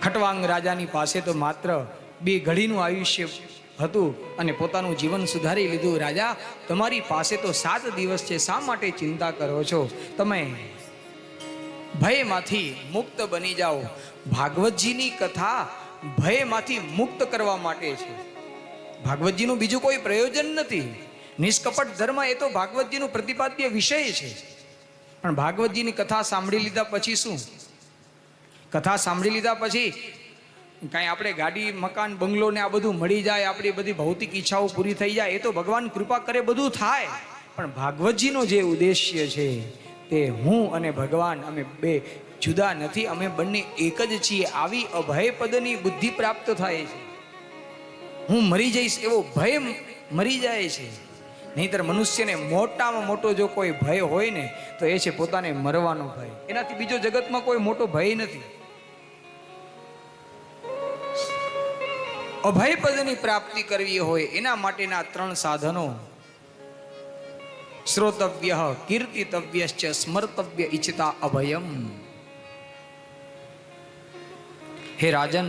ખટવાંગ રાજાની પાસે તો માત્ર 2 ઘડીનું આયુષ્ય હતું અને પોતાનું જીવન સુધારી લીધું. રાજા, તમારી પાસે તો 7 દિવસ છે, શા માટે ચિંતા કરો છો? તમે ભયમાંથી મુક્ત બની જાઓ. ભાગવતજીની કથા ભયમાંથી મુક્ત કરવા માટે છે. ભાગવતજીનું બીજું કોઈ પ્રયોજન નથી. નિષ્કપટ ધર્મ એ તો ભાગવતજીનું પ્રતિપાદ્ય વિષય છે. પણ ભાગવતજીની કથા સાંભળી લીધા પછી શું? કથા સાંભળી લીધા પછી કાંઈ આપણે ગાડી, મકાન, બંગલો ને આ બધું મળી જાય, આપણી બધી ભૌતિક ઈચ્છાઓ પૂરી થઈ જાય, એ તો ભગવાન કૃપા કરે બધું થાય. પણ ભાગવતજીનો જે ઉદ્દેશ્ય છે તે હું અને ભગવાન અમે 2 જુદા નથી, અમે બંને એક જ છીએ. આવી અભય પદની બુદ્ધિ પ્રાપ્ત થાય છે. હું મરી જઈશ એવો ભય મરી જાય છે. નહીંતર મનુષ્યને મોટામાં મોટો જો કોઈ ભય હોય ને તો એ છે પોતાને મરવાનો ભય. એનાથી બીજો જગતમાં કોઈ મોટો ભય નથી. અભય પદની પ્રાપ્તિ કરવી હોય એના માટેના 3 સાધનો: શ્રોતવ્ય, કીર્તિતવ્યશ્ચ સ્મર્તવ્ય ઇચ્છતા અભયમ. હે રાજન,